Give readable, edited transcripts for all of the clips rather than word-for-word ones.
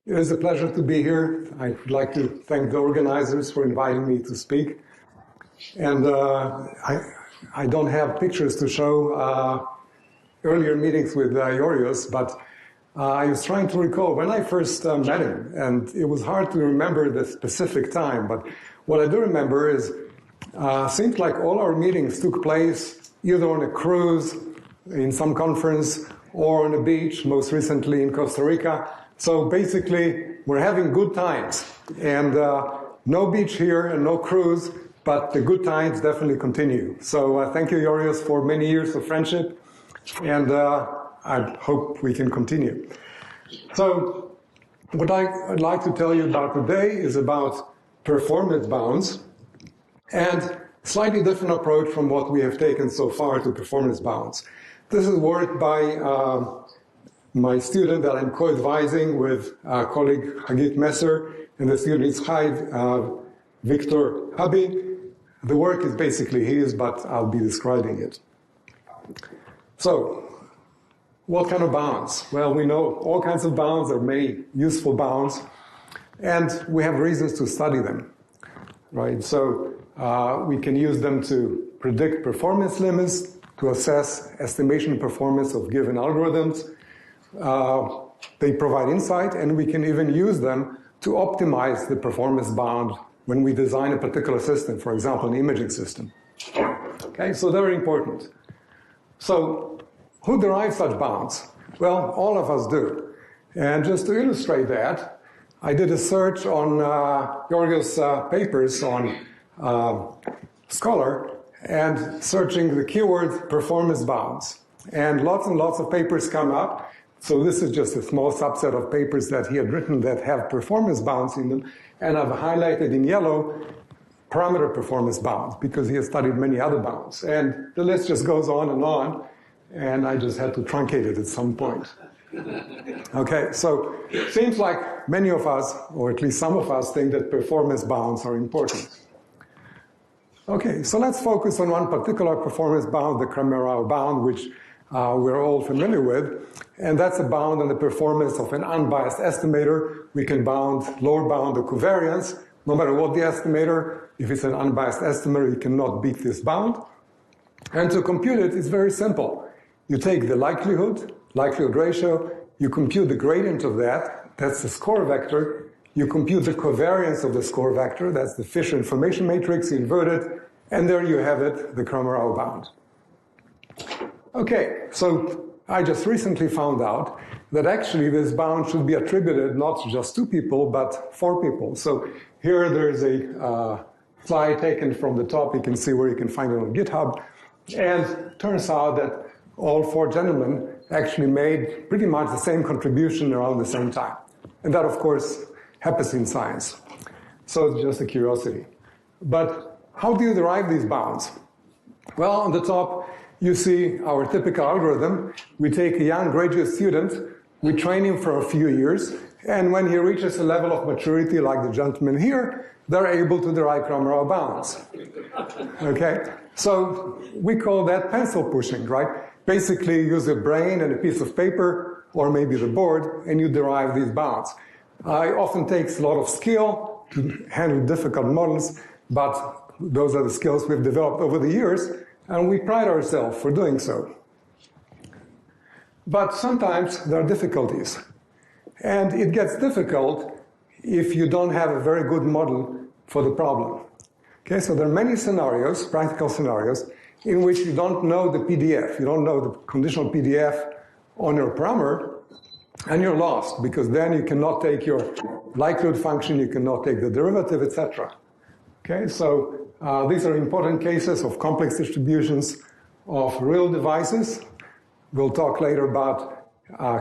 It is a pleasure to be here. I would like to thank the organizers for inviting me to speak. And I don't have pictures to show earlier meetings with Yorios, but I was trying to recall when I first met him, and it was hard to remember the specific time, but what I do remember is seems like all our meetings took place either on a cruise, in some conference, or on a beach, most recently in Costa Rica. So basically, we're having good times, and no beach here and no cruise, but the good times definitely continue. So thank you, Yorios, for many years of friendship, and I hope we can continue. So what I'd like to tell you about today is about performance bounds, and slightly different approach from what we have taken so far to performance bounds. This is work by my student that I'm co-advising with colleague Hagit Messer, and the student is Victor Habi. The work is basically his, but I'll be describing it. So, what kind of bounds? Well, we know all kinds of bounds. There are many useful bounds, and we have reasons to study them, right? So, we can use them to predict performance limits, to assess estimation performance of given algorithms. They provide insight, and we can even use them to optimize the performance bound when we design a particular system, for example, an imaging system. Okay, so very important. So who derives such bounds? Well, all of us do. And just to illustrate that, I did a search on Yorios' papers on Scholar, and searching the keyword performance bounds. And lots of papers come up. So this is just a small subset of papers that he had written that have performance bounds in them. And I've highlighted in yellow parameter performance bounds because he has studied many other bounds. And the list just goes on, and I just had to truncate it at some point. Okay, so it seems like many of us, or at least some of us, think that performance bounds are important. Okay, so let's focus on one particular performance bound, the Kramer-Rao bound, which we're all familiar with, and that's a bound on the performance of an unbiased estimator. We can lower bound the covariance, no matter what the estimator. If it's an unbiased estimator, you cannot beat this bound. And to compute it, it's very simple. You take the likelihood ratio, you compute the gradient of that, that's the score vector. You compute the covariance of the score vector, that's the Fisher information matrix, you invert it, and there you have it, the Kramer-Rao bound. Okay, so I just recently found out that actually this bound should be attributed not to just 2 people, but 4 people. So here there's a slide taken from the top. You can see where you can find it on GitHub. And it turns out that all 4 gentlemen actually made pretty much the same contribution around the same time. And that, of course, happens in science. So it's just a curiosity. But how do you derive these bounds? Well, on the top, you see our typical algorithm. We take a young graduate student, we train him for a few years, and when he reaches a level of maturity like the gentleman here, they're able to derive Kramer-Rao bounds. Okay? So we call that pencil pushing, right? Basically, you use a brain and a piece of paper, or maybe the board, and you derive these bounds. It often takes a lot of skill to handle difficult models, but those are the skills we've developed over the years, and we pride ourselves for doing so. But sometimes there are difficulties. And it gets difficult if you don't have a very good model for the problem. Okay, so there are many scenarios, practical scenarios, in which you don't know the PDF. You don't know the conditional PDF on your parameter, and you're lost, because then you cannot take your likelihood function, you cannot take the derivative, etc. Okay, so these are important cases of complex distributions of real devices. We'll talk later about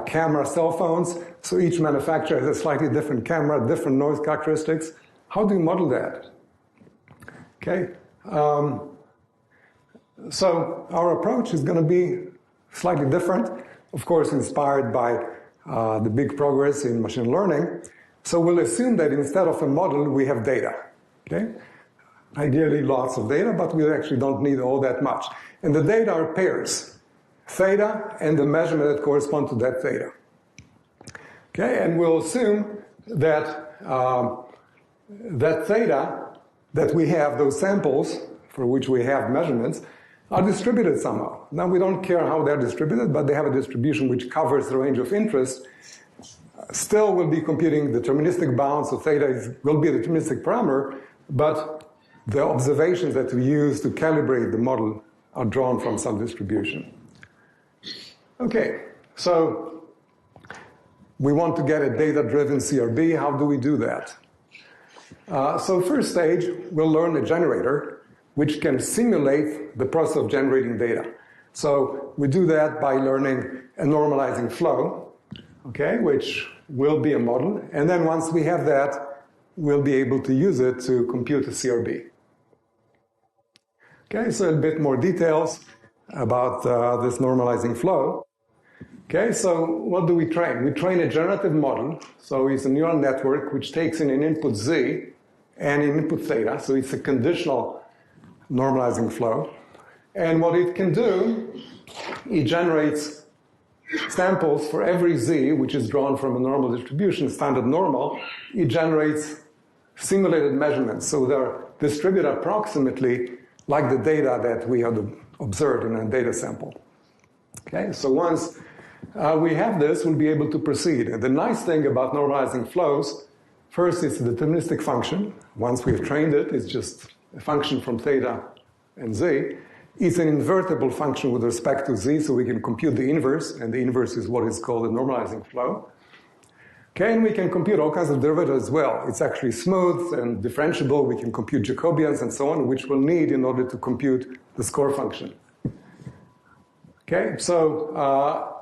camera cell phones. So each manufacturer has a slightly different camera, different noise characteristics. How do you model that? Okay, so our approach is going to be slightly different, of course inspired by the big progress in machine learning. So we'll assume that instead of a model, we have data. Okay? Ideally lots of data, but we actually don't need all that much. And the data are pairs, theta and the measurement that correspond to that theta. Okay, and we'll assume that that theta that we have, those samples for which we have measurements, are distributed somehow. Now, we don't care how they're distributed, but they have a distribution which covers the range of interest. Still, we'll be computing deterministic bounds, so theta will be a deterministic parameter, but the observations that we use to calibrate the model are drawn from some distribution. Okay, so we want to get a data-driven CRB. How do we do that? So first stage, we'll learn a generator which can simulate the process of generating data. So we do that by learning a normalizing flow, okay, which will be a model. And then once we have that, we'll be able to use it to compute a CRB. Okay, so a bit more details about this normalizing flow. Okay, so what do we train? We train a generative model. So it's a neural network which takes in an input z and an input theta. So it's a conditional normalizing flow. And what it can do, it generates samples for every z, which is drawn from a normal distribution, standard normal. It generates simulated measurements. So they're distributed approximately like the data that we had observed in a data sample. Okay, so once we have this, we'll be able to proceed. And the nice thing about normalizing flows, first, it's a deterministic function. Once we've trained it, it's just a function from theta and z. It's an invertible function with respect to z, so we can compute the inverse, and the inverse is what is called a normalizing flow. Okay, and we can compute all kinds of derivatives as well. It's actually smooth and differentiable. We can compute Jacobians and so on, which we'll need in order to compute the score function. Okay, so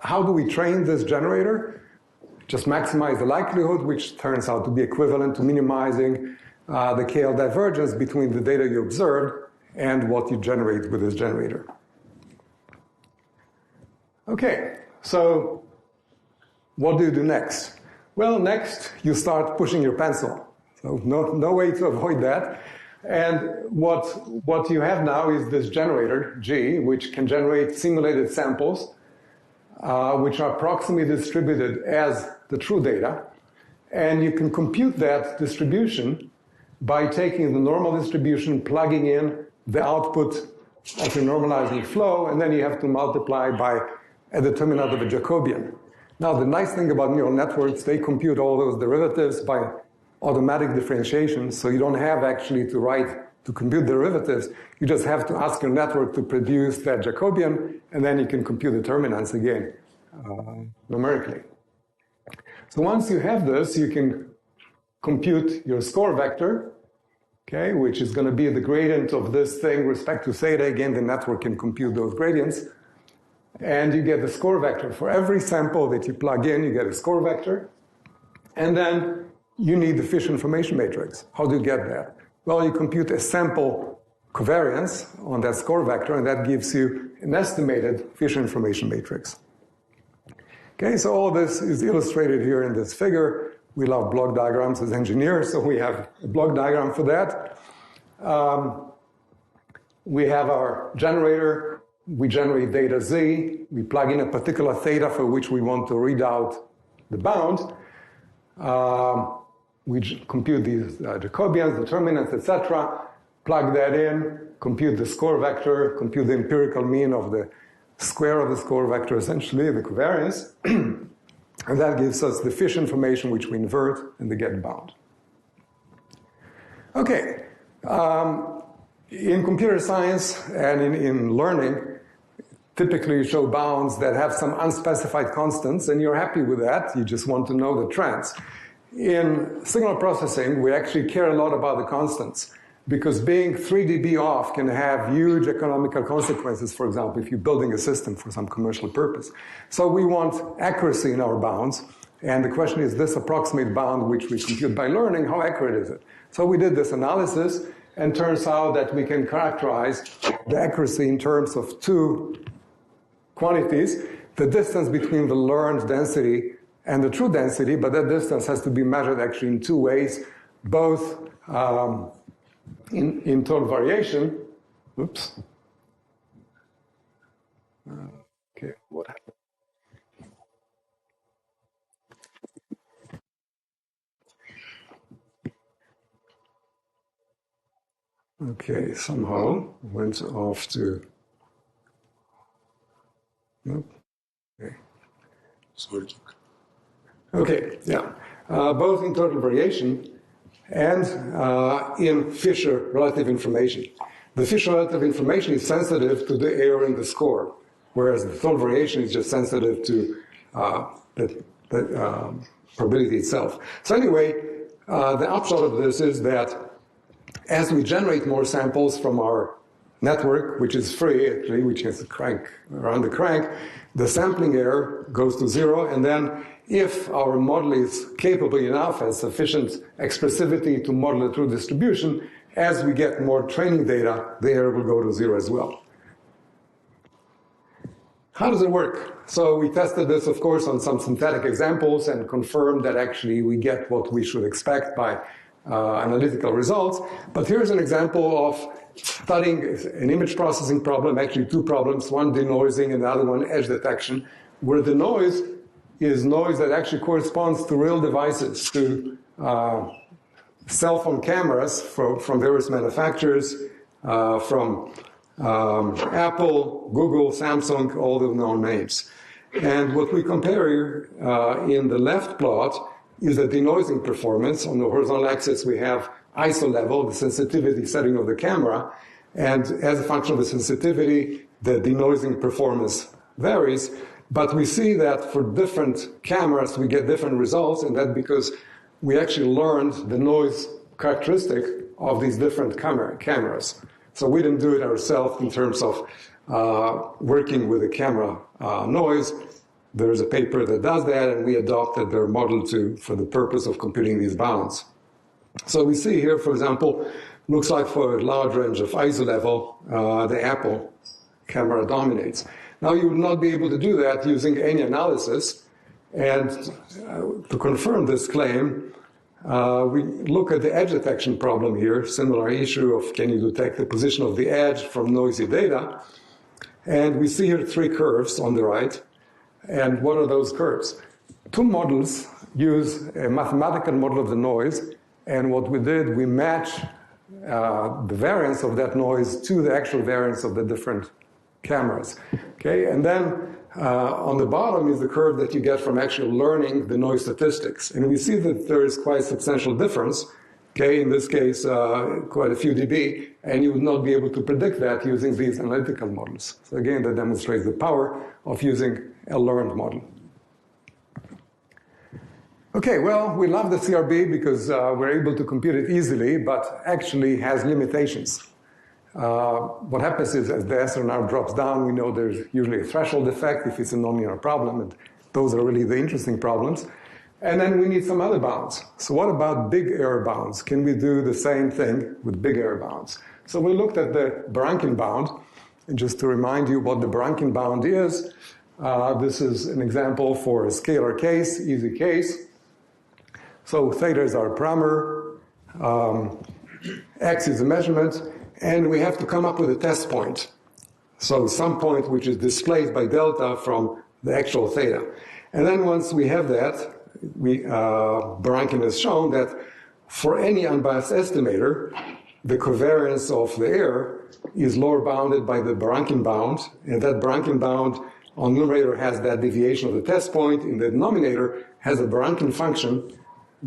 how do we train this generator? Just maximize the likelihood, which turns out to be equivalent to minimizing the KL divergence between the data you observed and what you generate with this generator. Okay, so what do you do next? Well, next, you start pushing your pencil. So no way to avoid that. And what you have now is this generator, G, which can generate simulated samples, which are approximately distributed as the true data. And you can compute that distribution by taking the normal distribution, plugging in the output of your normalizing flow, and then you have to multiply by a determinant of a Jacobian. Now, the nice thing about neural networks, they compute all those derivatives by automatic differentiation, so you don't have actually to compute derivatives. You just have to ask your network to produce that Jacobian, and then you can compute determinants again, numerically. So once you have this, you can compute your score vector, okay, which is going to be the gradient of this thing with respect to theta. Again, the network can compute those gradients. And you get the score vector. For every sample that you plug in, you get a score vector. And then you need the Fish information matrix. How do you get that? Well, you compute a sample covariance on that score vector, and that gives you an estimated Fish information matrix. Okay, so all this is illustrated here in this figure. We love block diagrams as engineers, so we have a block diagram for that. We have our generator. We generate data z. We plug in a particular theta for which we want to read out the bound. We compute these Jacobians, determinants, etc. Plug that in, compute the score vector, compute the empirical mean of the square of the score vector, essentially, the covariance. And that gives us the Fish information, which we invert in the get bound. Okay. In computer science and in learning, typically you show bounds that have some unspecified constants, and you're happy with that. You just want to know the trends. In signal processing, we actually care a lot about the constants, because being 3 dB off can have huge economical consequences, for example, if you're building a system for some commercial purpose. So we want accuracy in our bounds, and the question is this approximate bound, which we compute by learning, how accurate is it? So we did this analysis, and turns out that we can characterize the accuracy in terms of two quantities, the distance between the learned density and the true density, but that distance has to be measured actually in two ways, both in total variation. Oops. Okay, what happened? Okay, somehow went off to, nope. Okay. Sorry. Okay, yeah. Both in total variation and in Fisher relative information. The Fisher relative information is sensitive to the error in the score, whereas the total variation is just sensitive to the probability itself. So anyway, the upshot of this is that as we generate more samples from our network, which is free, actually, which has a crank around the crank, the sampling error goes to zero, and then if our model is capable enough, has sufficient expressivity to model a true distribution, as we get more training data, the error will go to zero as well. How does it work? So we tested this, of course, on some synthetic examples and confirmed that actually we get what we should expect by analytical results. But here's an example of studying an image processing problem, actually two problems, one denoising and the other one edge detection, where the noise is noise that actually corresponds to real devices, to cell phone cameras from various manufacturers, from Apple, Google, Samsung, all the known names. And what we compare here in the left plot is the denoising performance. On the horizontal axis, we have ISO level, the sensitivity setting of the camera. And as a function of the sensitivity, the denoising performance varies. But we see that for different cameras, we get different results, and that's because we actually learned the noise characteristic of these different cameras. So we didn't do it ourselves in terms of working with the camera noise. There's a paper that does that, and we adopted their model for the purpose of computing these bounds. So we see here, for example, looks like for a large range of ISO level, the Apple camera dominates. Now, you would not be able to do that using any analysis. And to confirm this claim, we look at the edge detection problem here, similar issue of can you detect the position of the edge from noisy data. And we see here three curves on the right. And what are those curves? Two models use a mathematical model of the noise. And what we did, we match the variance of that noise to the actual variance of the different cameras. Okay, and then on the bottom is the curve that you get from actually learning the noise statistics. And we see that there is quite a substantial difference. Okay, in this case, quite a few dB, and you would not be able to predict that using these analytical models. So again, that demonstrates the power of using a learned model. Okay, well, we love the CRB because we're able to compute it easily, but actually has limitations. What happens is as the SNR drops down, we know there's usually a threshold effect if it's a nonlinear problem, and those are really the interesting problems. And then we need some other bounds. So what about big error bounds? Can we do the same thing with big error bounds? So we looked at the Barankin bound, and just to remind you what the Barankin bound is, this is an example for a scalar case, easy case. So theta is our parameter, x is the measurement, and we have to come up with a test point. So some point which is displaced by delta from the actual theta. And then once we have that, Barankin has shown that for any unbiased estimator, the covariance of the error is lower bounded by the Barankin bound, and that Barankin bound on numerator has that deviation of the test point, in the denominator has a Barankin function,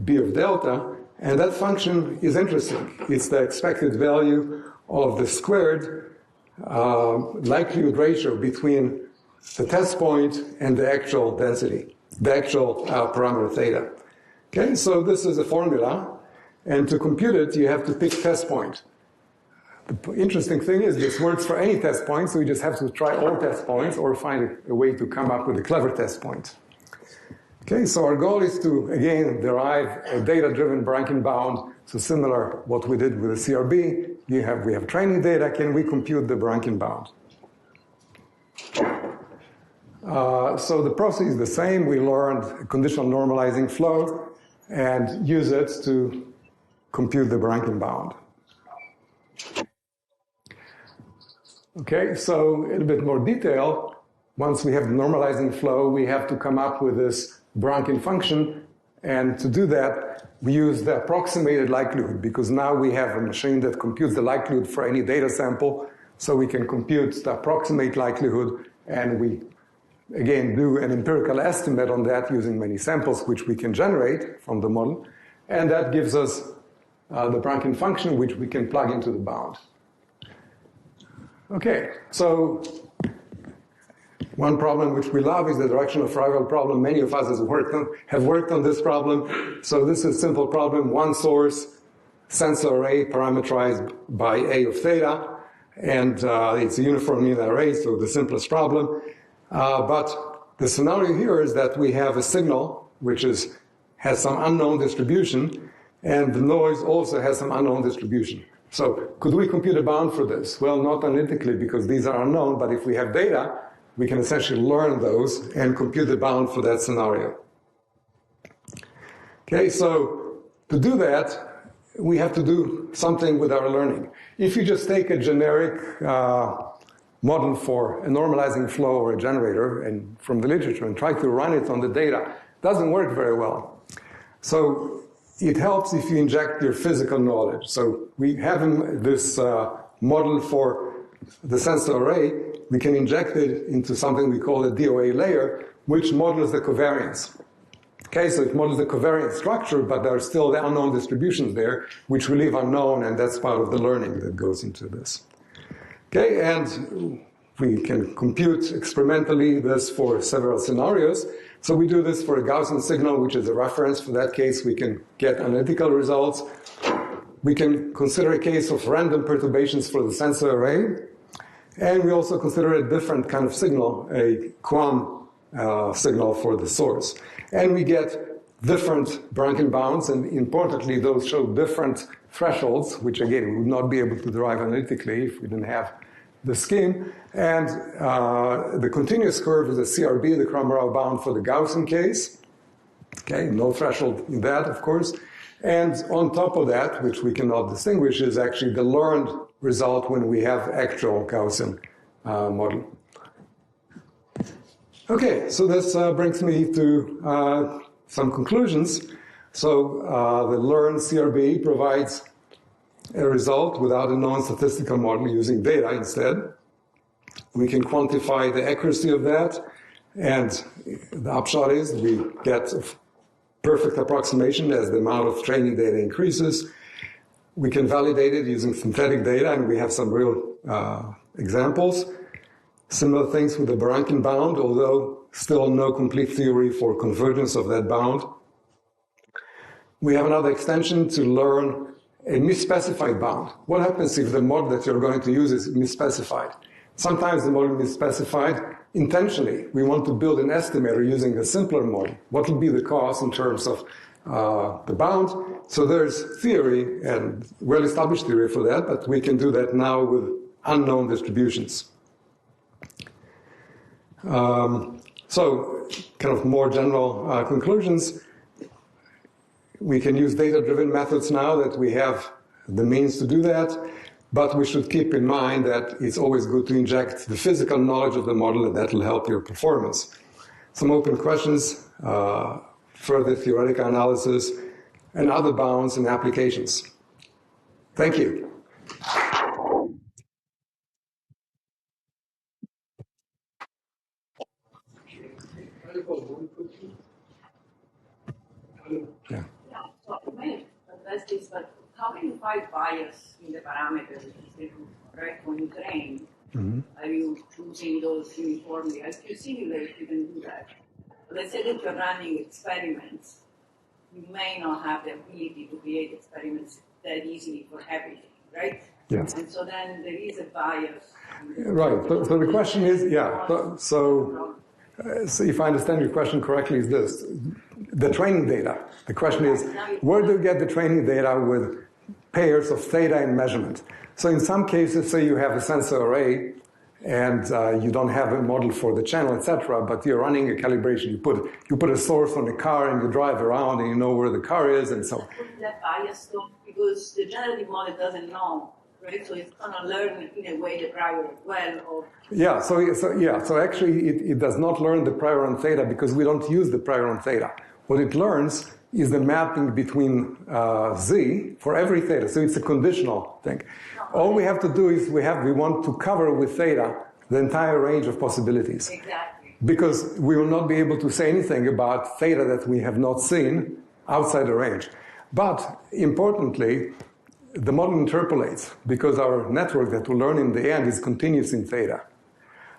b of delta, and that function is interesting. It's the expected value of the squared likelihood ratio between the test point and the actual density, the actual parameter theta. Okay, so this is a formula, and to compute it, you have to pick test point. The interesting thing is this works for any test point, so you just have to try all test points or find a way to come up with a clever test point. Okay, so our goal is to, again, derive a data-driven Barankin bound, so similar what we did with the CRB. We have training data. Can we compute the Barankin bound? So the process is the same. We learned conditional normalizing flow and use it to compute the Barankin bound. Okay, so in a bit more detail, once we have the normalizing flow, we have to come up with this Barankin function, And to do that, we use the approximated likelihood, because now we have a machine that computes the likelihood for any data sample, so we can compute the approximate likelihood, and we, again, do an empirical estimate on that using many samples, which we can generate from the model, and that gives us the Brownian function, which we can plug into the bound. Okay, so one problem which we love is the directional arrival problem. Many of us have worked on this problem. So this is a simple problem, one source, sensor array parameterized by A of theta, and it's a uniform linear array, so the simplest problem. But the scenario here is that we have a signal which has some unknown distribution, and the noise also has some unknown distribution. So could we compute a bound for this? Well, not analytically, because these are unknown, but if we have data, we can essentially learn those and compute the bound for that scenario. Okay, so to do that, we have to do something with our learning. If you just take a generic model for a normalizing flow or a generator and from the literature and try to run it on the data, it doesn't work very well. So it helps if you inject your physical knowledge. So we have this model for the sensor array. We can inject it into something we call a DOA layer, which models the covariance. Okay, so it models the covariance structure, but there are still the unknown distributions there, which we leave unknown, and that's part of the learning that goes into this. Okay, and we can compute experimentally this for several scenarios. So we do this for a Gaussian signal, which is a reference. For that case, we can get analytical results. We can consider a case of random perturbations for the sensor array. And we also consider a different kind of signal, a QAM signal for the source. And we get different Brownian bounds, and importantly, those show different thresholds, which again, we would not be able to derive analytically if we didn't have the scheme. And the continuous curve is a CRB, the Kramer-Rao bound for the Gaussian case. Okay, no threshold in that, of course. And on top of that, which we cannot distinguish, is actually the learned result when we have actual Gaussian model. Okay, so this brings me to some conclusions. So the learned CRB provides a result without a non-statistical model using data instead. We can quantify the accuracy of that, and the upshot is we get a perfect approximation as the amount of training data increases. We can validate it using synthetic data, and we have some real examples. Similar things with the Brownian bound, although still no complete theory for convergence of that bound. We have another extension to learn a misspecified bound. What happens if the model that you're going to use is misspecified? Sometimes the model is misspecified intentionally. We want to build an estimator using a simpler model. What will be the cost in terms of the bound? So there's theory and well-established theory for that, but we can do that now with unknown distributions. So kind of more general conclusions. We can use data-driven methods now that we have the means to do that, but we should keep in mind that it's always good to inject the physical knowledge of the model, and that will help your performance. Some open questions, further theoretical analysis, and other bounds and applications. Thank you. Yeah. But how can you find bias in the parameters right, when you train? Mm-hmm. Are you choosing those uniformly? As you simulate, you can do that. But let's say that you're running experiments. You may not have the ability to create experiments that easily for everything, right? Yes. And so then there is a bias. Right. So the question is, yeah. So if I understand your question correctly, is this. The training data. The question is, where do you get the training data with pairs of theta and measurement? So in some cases, say you have a sensor array and you don't have a model for the channel, etc., but you're running a calibration. You put a source on the car and you drive around and you know where the car is and so on. That bias though, because the generative model doesn't know, right? So it's going to learn in a way the prior as well. Or yeah. So actually, it does not learn the prior on theta because we don't use the prior on theta. What it learns is the mapping between z for every theta. So it's a conditional thing. All we have to do is we want to cover with theta the entire range of possibilities. Exactly. Because we will not be able to say anything about theta that we have not seen outside the range. But importantly, the model interpolates because our network that will learn in the end is continuous in theta.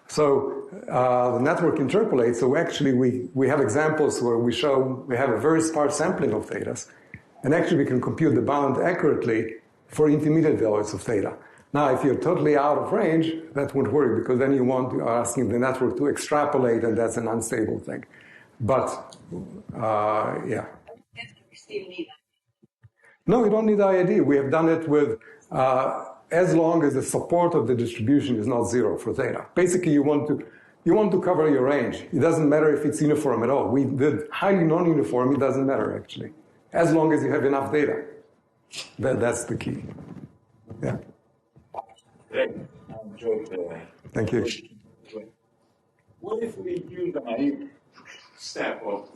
So the network interpolates, so actually we have examples where we have a very sparse sampling of thetas, and actually we can compute the bound accurately for intermediate values of theta. Now, if you're totally out of range, that won't work, because then you are asking the network to extrapolate, and that's an unstable thing. But, yeah. We still need that. No, you don't need IID. We have done it with, as long as the support of the distribution is not zero for theta. Basically, you want to cover your range. It doesn't matter if it's uniform at all. We did highly non-uniform, it doesn't matter, actually. As long as you have enough data. That's the key. Yeah. Thank you. What if we use the naive step of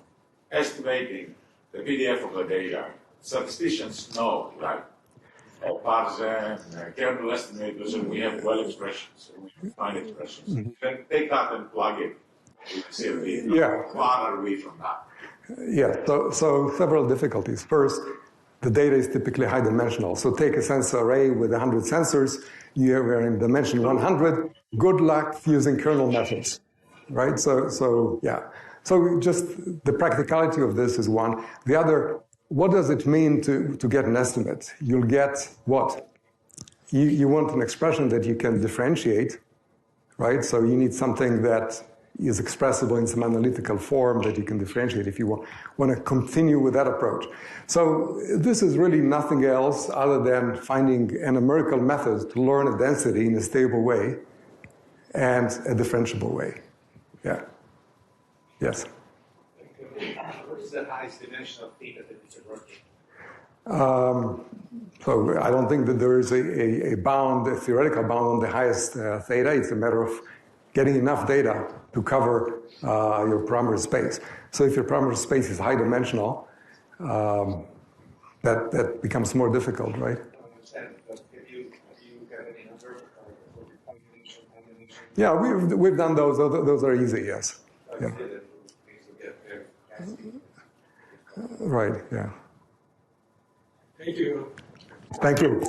estimating the PDF of the data? Statisticians know, like Parzen, kernel estimators, and we have well expressions, and we can find expressions. Then take that and plug it. Yeah. Far are we from that? Yeah, so several difficulties. First, the data is typically high dimensional. So take a sensor array with 100 sensors. You're in dimension 100. Good luck using kernel methods, right? So yeah. So just the practicality of this is one. The other, what does it mean to get an estimate? You'll get what? You want an expression that you can differentiate, right? So you need something that is expressible in some analytical form that you can differentiate if you want to continue with that approach. So this is really nothing else other than finding a numerical method to learn a density in a stable way and a differentiable way. Yeah. Yes? What is the highest dimension of theta that is working? So I don't think that there is a bound, a theoretical bound on the highest theta. It's a matter of getting enough data to cover your parameter space. So if your parameter space is high dimensional, that becomes more difficult, right? I understand, but have you got any number for the combination? Yeah, we've done those. Those are easy, yes. Yeah. Right, yeah. Thank you. Thank you.